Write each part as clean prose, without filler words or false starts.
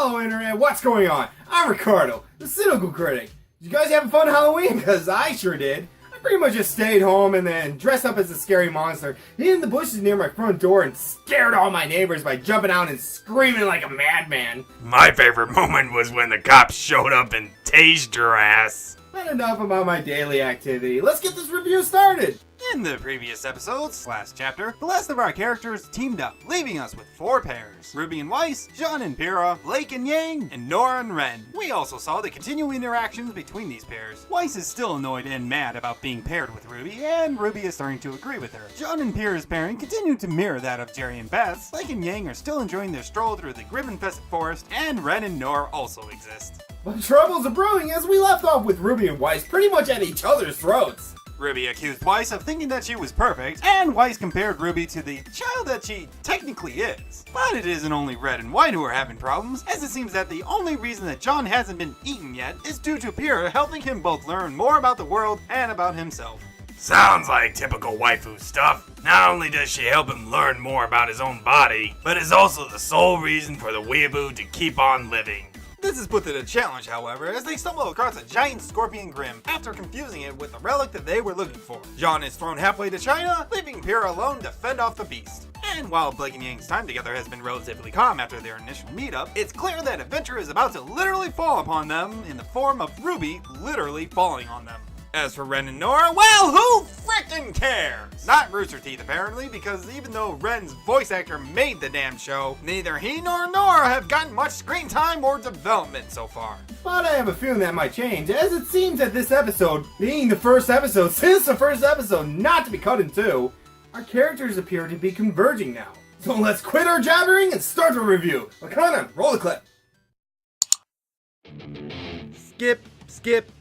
Hello Internet, what's going on? I'm Ricardo, the Cynical Critic. Did you guys have fun Halloween? Because I sure did. I pretty much just stayed home and then dressed up as a scary monster, hid in the bushes near my front door and scared all my neighbors by jumping out and screaming like a madman. My favorite moment was when the cops showed up and tased your ass. But enough about my daily activity. Let's get this review started. In the previous episodes, last chapter, the last of our characters teamed up, leaving us with 4 pairs. Ruby and Weiss, Jean and Pyrrha, Blake and Yang, and Nora and Ren. We also saw the continuing interactions between these pairs. Weiss is still annoyed and mad about being paired with Ruby, and Ruby is starting to agree with her. Jean and Pyrrha's pairing continued to mirror that of Jerry and Beth. Blake and Yang are still enjoying their stroll through the grim-infested forest, and Ren and Nora also exist. But troubles are brewing as we left off with Ruby and Weiss pretty much at each other's throats. Ruby accused Weiss of thinking that she was perfect, and Weiss compared Ruby to the child that she technically is. But it isn't only Red and White who are having problems, as it seems that the only reason that John hasn't been eaten yet is due to Pyrrha helping him both learn more about the world and about himself. Sounds like typical waifu stuff. Not only does she help him learn more about his own body, but is also the sole reason for the weeaboo to keep on living. This is put to the challenge, however, as they stumble across a giant scorpion grim after confusing it with the relic that they were looking for. John is thrown halfway to China, leaving Pyrrha alone to fend off the beast. And while Blake and Yang's time together has been relatively calm after their initial meetup, it's clear that adventure is about to literally fall upon them in the form of Ruby literally falling on them. As for Ren and Nora, well, who frickin' cares? Not Rooster Teeth, apparently, because even though Ren's voice actor made the damn show, neither he nor Nora have gotten much screen time or development so far. But I have a feeling that might change, as it seems that this episode, being the first episode since the first episode not to be cut in two, our characters appear to be converging now. So let's quit our jabbering and start the review. Lakana, roll the clip.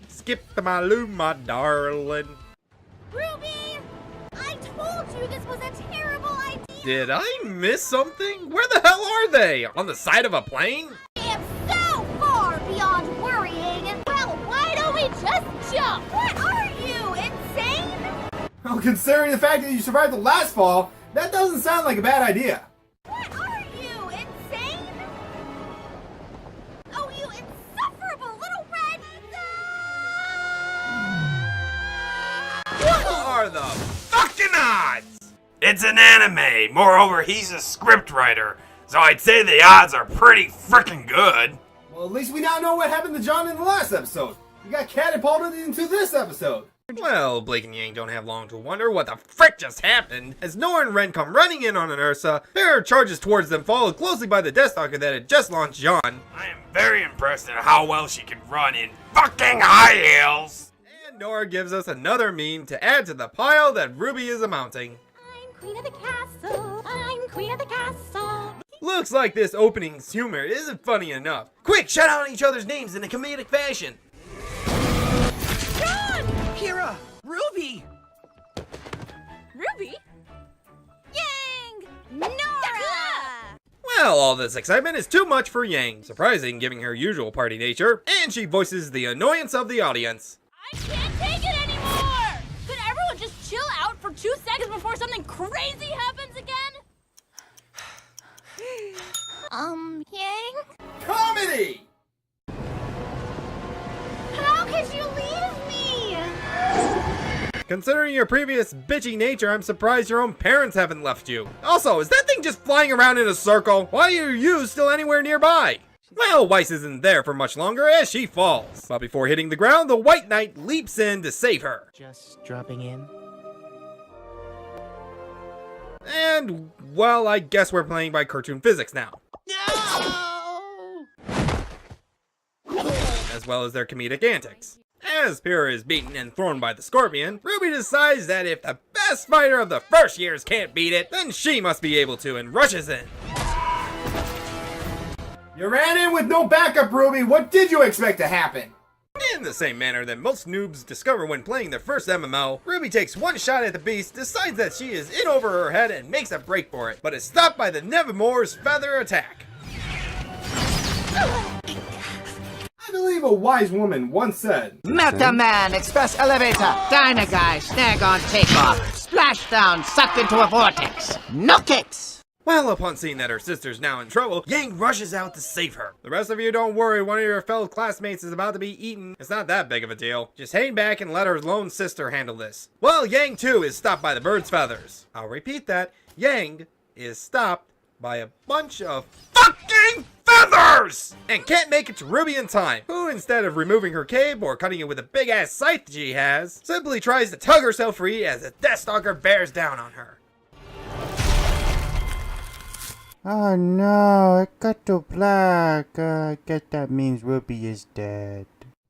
Skip the Maloo, my darling. Ruby! I told you this was a terrible idea! Did I miss something? Where the hell are they? On the side of a plane? I am so far beyond worrying! Well, why don't we just jump? What are you, insane? Well, considering the fact that you survived the last fall, that doesn't sound like a bad idea. What are you, insane? Oh, you insufferable little red... What are the fucking odds? It's an anime. Moreover, he's a scriptwriter, so I'd say the odds are pretty freaking good. Well, at least we now know what happened to John in the last episode. He got catapulted into this episode. Well, Blake and Yang don't have long to wonder what the frick just happened. As Nora and Ren come running in on an Ursa, their charges towards them followed closely by the Death Stalker that had just launched John. I am very impressed at how well she can run in fucking high heels. And Nora gives us another meme to add to the pile that Ruby is amounting. I'm queen of the castle. I'm queen of the castle. Looks like this opening's humor isn't funny enough. Quick, shout out each other's names in a comedic fashion. Pyrrha! Ruby! Ruby? Yang! Nora! Well, all this excitement is too much for Yang, surprising given her usual party nature, and she voices the annoyance of the audience. I can't take it anymore! Could everyone just chill out for 2 seconds before something crazy happens again? Yang? Comedy! How could you leave me? Considering your previous bitchy nature, I'm surprised your own parents haven't left you. Also, is that thing just flying around in a circle? Why are you still anywhere nearby? Well, Weiss isn't there for much longer as she falls. But before hitting the ground, the White Knight leaps in to save her. Just dropping in. And, well, I guess we're playing by cartoon physics now. No! As well as their comedic antics. As Pyrrha is beaten and thrown by the scorpion, Ruby decides that if the best fighter of the first years can't beat it, then she must be able to and rushes in. You ran in with no backup, Ruby. What did you expect to happen? In the same manner that most noobs discover when playing their first MMO, Ruby takes one shot at the beast, decides that she is in over her head and makes a break for it, but is stopped by the Nevermore's feather attack. I believe a wise woman once said, Meta Man, Express Elevator, Diner Guy, Snag on Takeoff, Splashdown, sucked into a vortex, no kicks! Well, upon seeing that her sister's now in trouble, Yang rushes out to save her. The rest of you don't worry, one of your fellow classmates is about to be eaten. It's not that big of a deal. Just hang back and let her lone sister handle this. Well, Yang too is stopped by the bird's feathers. I'll repeat that. Yang is stopped by a bunch of fucking feathers! And can't make it to Ruby in time, who instead of removing her cape or cutting it with a big ass scythe she has, simply tries to tug herself free as the Deathstalker bears down on her. Oh no, it got to black. I guess that means Ruby is dead.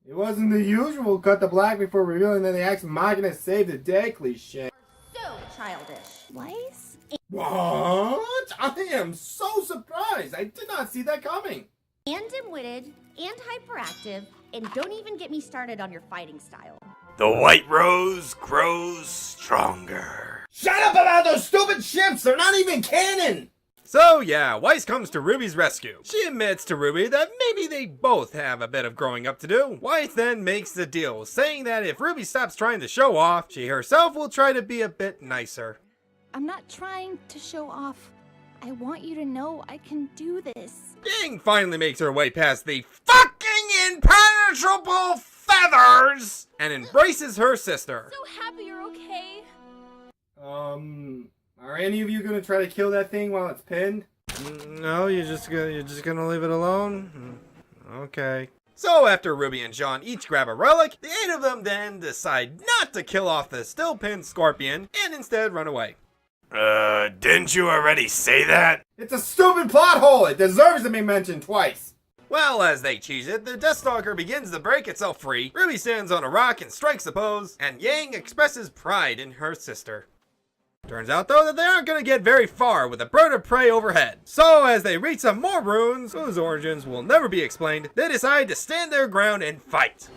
It wasn't the usual cut to black before revealing that the Ex Machina saved the day cliche. So childish. Weiss? What? I am so surprised. I did not see that coming. And dim-witted, and hyperactive, and don't even get me started on your fighting style. The white rose grows stronger. Shut up about those stupid ships. They're not even canon. So yeah, Weiss comes to Ruby's rescue. She admits to Ruby that maybe they both have a bit of growing up to do. Weiss then makes the deal, saying that if Ruby stops trying to show off, she herself will try to be a bit nicer. I'm not trying to show off. I want you to know I can do this. Yang finally makes her way past the fucking impenetrable feathers and embraces her sister. So happy you're okay. Are any of you gonna try to kill that thing while it's pinned? No, you're just gonna leave it alone? Okay. So after Ruby and John each grab a relic, the 8 of them then decide not to kill off the still pinned scorpion and instead run away. Didn't you already say that? It's a stupid plot hole. It deserves to be mentioned twice. Well, as they cheese it, the Deathstalker begins to break itself free, Ruby stands on a rock and strikes a pose, and Yang expresses pride in her sister. Turns out though that they aren't going to get very far with a bird of prey overhead. So as they reach some more ruins, whose origins will never be explained, they decide to stand their ground and fight.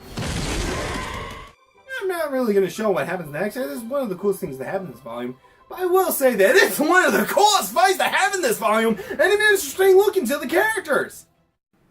I'm not really gonna show what happens next. This is one of the coolest things that happen in this volume. But I will say that it's one of the coolest fights to have in this volume, and an interesting look into the characters.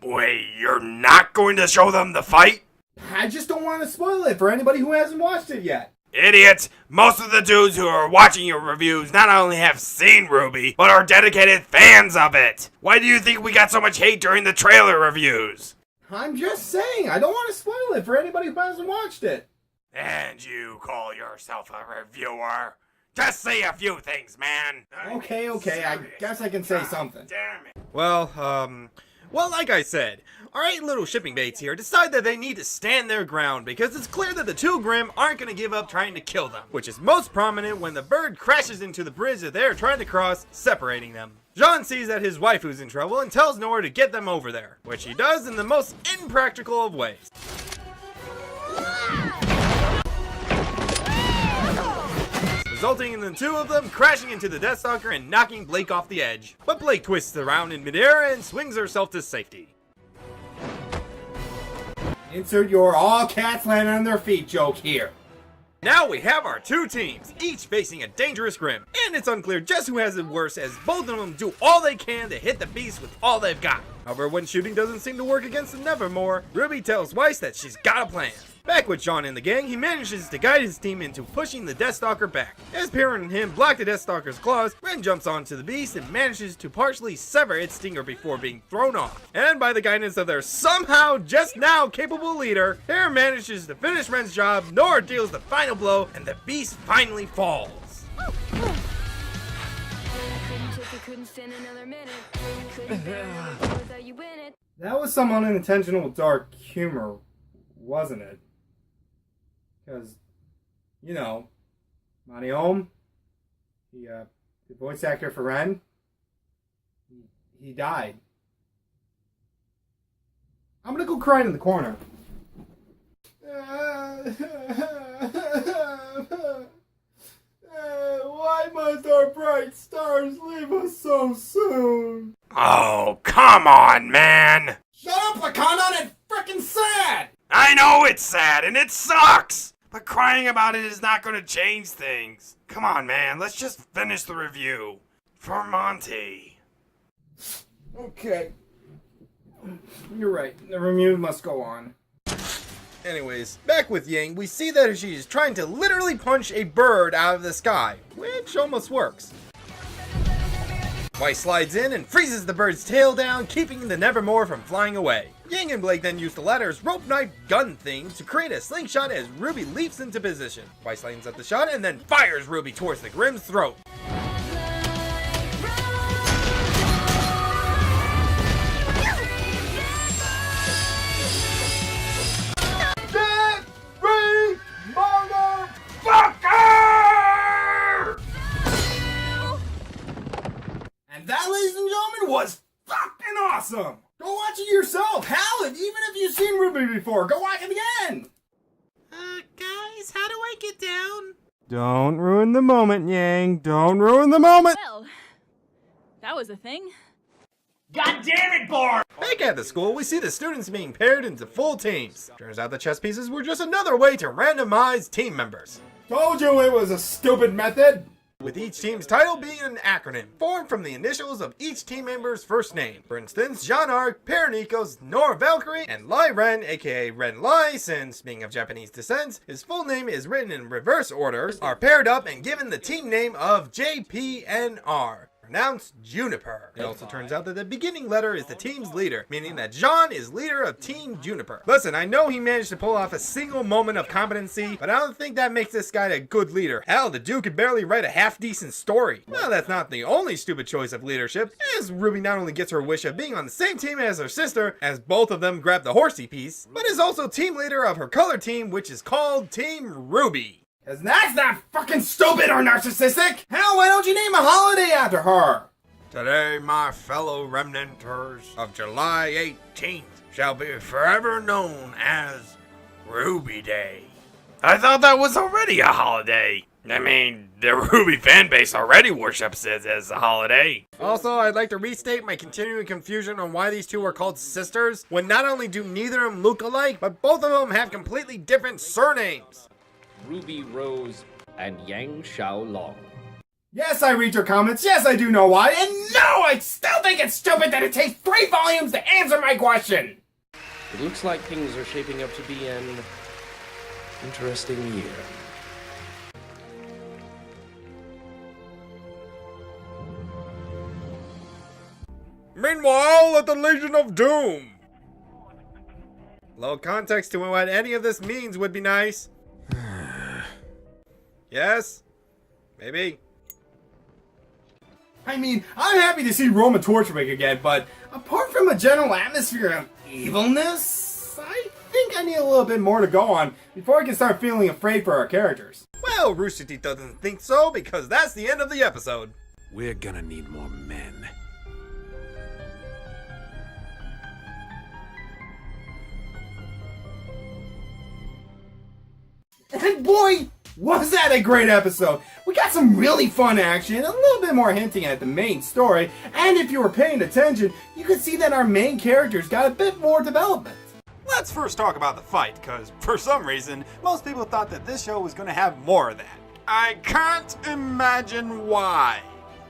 Wait, you're not going to show them the fight? I just don't want to spoil it for anybody who hasn't watched it yet. Idiots! Most of the dudes who are watching your reviews not only have seen RWBY, but are dedicated fans of it! Why do you think we got so much hate during the trailer reviews? I'm just saying, I don't want to spoil it for anybody who hasn't watched it. And you call yourself a reviewer? Just say a few things, man! Okay, I guess I can say something. Damn it. Well, like I said, our 8 little shipping baits here decide that they need to stand their ground because it's clear that the 2 Grimm aren't going to give up trying to kill them, which is most prominent when the bird crashes into the bridge that they're trying to cross, separating them. John sees that his waifu's in trouble and tells Nora to get them over there, which he does in the most impractical of ways. Resulting in the 2 of them crashing into the Deathstalker and knocking Blake off the edge. But Blake twists around in midair and swings herself to safety. Insert your all cats land on their feet joke here. Now we have our 2 teams, each facing a dangerous Grimm, and it's unclear just who has it worse as both of them do all they can to hit the beast with all they've got. However, when shooting doesn't seem to work against them Nevermore, Ruby tells Weiss that she's got a plan. Back with John and the gang, he manages to guide his team into pushing the Deathstalker back. As Perrin and him block the Deathstalker's claws, Ren jumps onto the beast and manages to partially sever its stinger before being thrown off. And by the guidance of their somehow just now capable leader, Perrin manages to finish Ren's job, Nora deals the final blow, and the beast finally falls. That was some unintentional dark humor, wasn't it? Because, you know, Monty Ohm, the voice actor for Ren, he died. I'm gonna go crying in the corner. Why must our bright stars leave us so soon? Oh, come on, man! Shut up, Wakanda! It's frickin' sad! I know it's sad and it sucks! But crying about it is not going to change things. Come on, man, let's just finish the review. For Monty. Okay. You're right. The review must go on. Anyways, back with Yang, we see that she's trying to literally punch a bird out of the sky, which almost works. Weiss slides in and freezes the bird's tail down, keeping the Nevermore from flying away. Yang and Blake then use the latter's rope knife gun thing to create a slingshot as Ruby leaps into position. Weiss lines up the shot and then fires Ruby towards the Grimm's throat. And that, ladies and gentlemen, was fucking awesome! Go watch it yourself! Hell, even if you've seen RWBY before, go watch it again! Guys, how do I get down? Don't ruin the moment, Yang. Don't ruin the moment. Well, that was a thing. God damn it, Bart! Back at the school, we see the students being paired into full teams. Turns out the chess pieces were just another way to randomize team members, Told you it was a stupid method! with each team's title being an acronym, formed from the initials of each team member's first name. For instance, Jean Arc, Nikos, Nora Valkyrie, and Lai Ren, aka Ren Lai, since being of Japanese descent, his full name is written in reverse order, are paired up and given the team name of JPNR. Pronounced Juniper. It also turns out that the beginning letter is the team's leader, meaning that John is leader of Team Juniper. Listen, I know he managed to pull off a single moment of competency, but I don't think that makes this guy a good leader. Hell, the dude could barely write a half-decent story. Well, that's not the only stupid choice of leadership, as Ruby not only gets her wish of being on the same team as her sister, as both of them grab the horsey piece, but is also team leader of her color team, which is called Team RWBY. Cause that's not fucking stupid or narcissistic! Hell, why don't you name a holiday after her? Today, my fellow remnanters of July 18th shall be forever known as RWBY Day. I thought that was already a holiday. I mean, the RWBY fanbase already worships it as a holiday. Also, I'd like to restate my continuing confusion on why these two are called sisters, when not only do neither of them look alike, but both of them have completely different surnames. Ruby Rose and Yang Xiaolong. Yes, I read your comments. Yes, I do know why. And no, I still think it's stupid that it takes 3 volumes to answer my question. It looks like things are shaping up to be an interesting year. Meanwhile, at the Legion of Doom. A little context to what any of this means would be nice. Yes? Maybe? I mean, I'm happy to see Roma Torchwick again, but apart from a general atmosphere of evilness, I think I need a little bit more to go on before I can start feeling afraid for our characters. Well, Rooster Teeth doesn't think so, because that's the end of the episode. We're gonna need more men. And boy, was that a great episode! We got some really fun action, a little bit more hinting at the main story, and if you were paying attention, you could see that our main characters got a bit more development. Let's first talk about the fight, because for some reason, most people thought that this show was going to have more of that. I can't imagine why.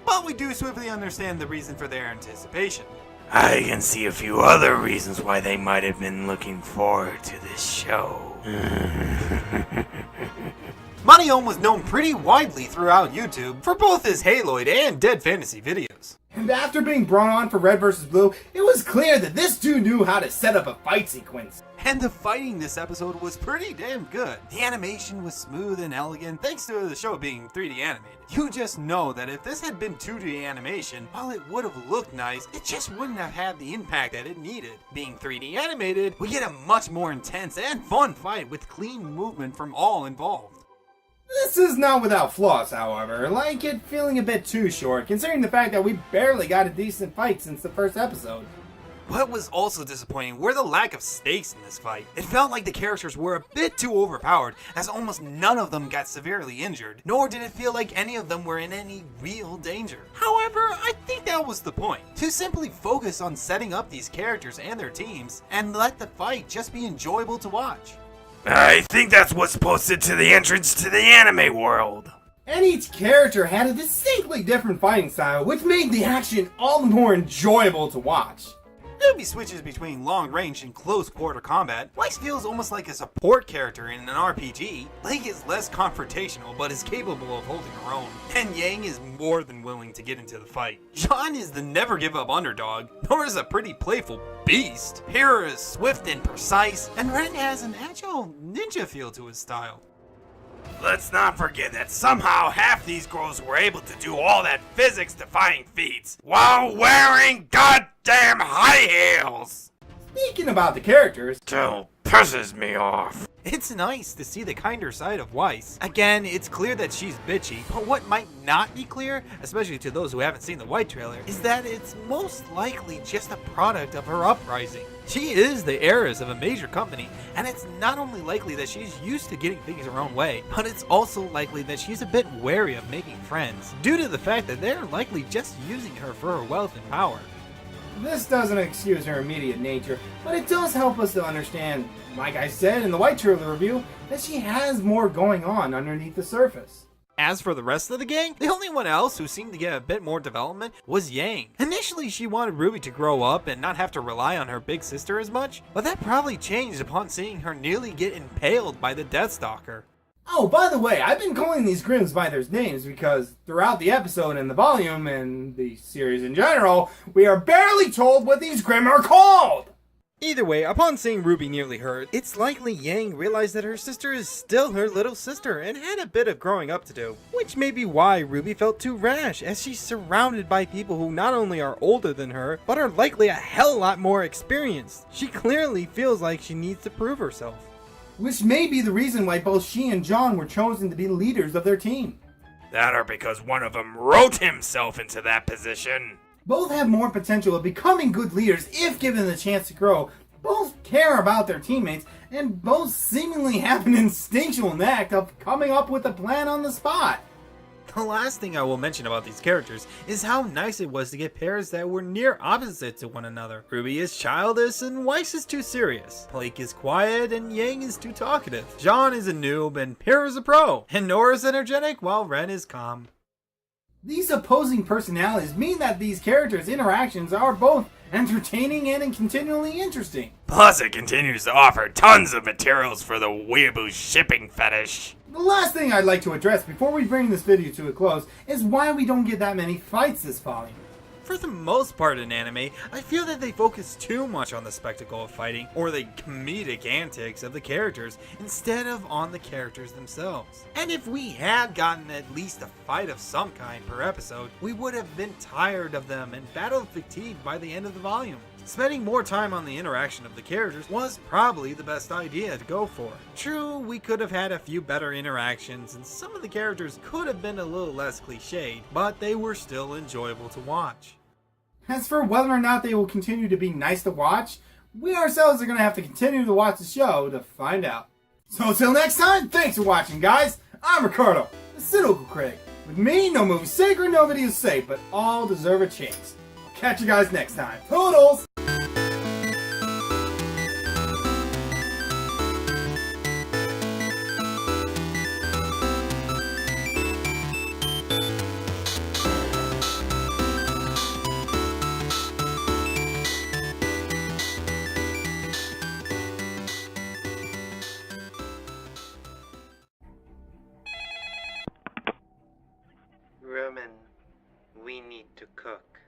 But we do swiftly understand the reason for their anticipation. I can see a few other reasons why they might have been looking forward to this show. Moneyome was known pretty widely throughout YouTube for both his Haloid and Dead Fantasy videos. And after being brought on for Red vs. Blue, it was clear that this dude knew how to set up a fight sequence. And the fighting this episode was pretty damn good. The animation was smooth and elegant thanks to the show being 3D animated. You just know that if this had been 2D animation, while it would have looked nice, it just wouldn't have had the impact that it needed. Being 3D animated, we get a much more intense and fun fight with clean movement from all involved. This is not without flaws, however, like it feeling a bit too short, considering the fact that we barely got a decent fight since the first episode. What was also disappointing were the lack of stakes in this fight. It felt like the characters were a bit too overpowered, as almost none of them got severely injured, nor did it feel like any of them were in any real danger. However, I think that was the point, to simply focus on setting up these characters and their teams, and let the fight just be enjoyable to watch. I think that's what's posted to the entrance to the anime world. And each character had a distinctly different fighting style, which made the action all the more enjoyable to watch. RWBY switches between long range and close quarter combat. Weiss feels almost like a support character in an RPG. Blake is less confrontational but is capable of holding her own. And Yang is more than willing to get into the fight. John is the never give up underdog. Nora is a pretty playful beast. Hera is swift and precise. And Ren has an agile ninja feel to his style. Let's not forget that somehow half these girls were able to do all that physics-defying feats while wearing goddamn high heels! Speaking about the characters, Still pisses me off. It's nice to see the kinder side of Weiss. Again, it's clear that she's bitchy, but what might not be clear, especially to those who haven't seen the White trailer, is that it's most likely just a product of her uprising. She is the heiress of a major company, and it's not only likely that she's used to getting things her own way, but it's also likely that she's a bit wary of making friends, due to the fact that they're likely just using her for her wealth and power. this doesn't excuse her immediate nature, but it does help us to understand, like I said in the White trailer review, that she has more going on underneath the surface. As for the rest of the gang, the only one else who seemed to get a bit more development was Yang. Initially, she wanted Ruby to grow up and not have to rely on her big sister as much, but that probably changed upon seeing her nearly get impaled by the Deathstalker. Oh, by the way, I've been calling these Grimms by their names because throughout the episode and the volume and the series in general, we are barely told what these Grimm are called! Either way, upon seeing Ruby nearly hurt, it's likely Yang realized that her sister is still her little sister and had a bit of growing up to do. Which may be why Ruby felt too rash, as she's surrounded by people who not only are older than her, but are likely a hell lot more experienced. She clearly feels like she needs to prove herself. Which may be the reason why both she and John were chosen to be leaders of their team. That or because one of them wrote himself into that position. Both have more potential of becoming good leaders if given the chance to grow. Both care about their teammates, and both seemingly have an instinctual knack of coming up with a plan on the spot. The last thing I will mention about these characters is how nice it was to get pairs that were near opposite to one another. Ruby is childish and Weiss is too serious. Blake is quiet and Yang is too talkative. John is a noob and Pierre is a pro. And Nora is energetic while Ren is calm. These opposing personalities mean that these characters' interactions are both entertaining and continually interesting. Plus, it continues to offer tons of materials for the weeaboo shipping fetish. The last thing I'd like to address before we bring this video to a close is why we don't get that many fights this volume. For the most part in anime, I feel that they focus too much on the spectacle of fighting or the comedic antics of the characters instead of on the characters themselves. And if we had gotten at least a fight of some kind per episode, we would have been tired of them and battle fatigued by the end of the volume. Spending more time on the interaction of the characters was probably the best idea to go for. True, we could have had a few better interactions and some of the characters could have been a little less cliched, but they were still enjoyable to watch. As for whether or not they will continue to be nice to watch, we ourselves are going to have to continue to watch the show to find out. So until next time, thanks for watching, guys. I'm Ricardo, the Cynical Critic. With me, no movie's sacred, no video's safe, but all deserve a chance. I'll catch you guys next time. Toodles! Roman, we need to cook.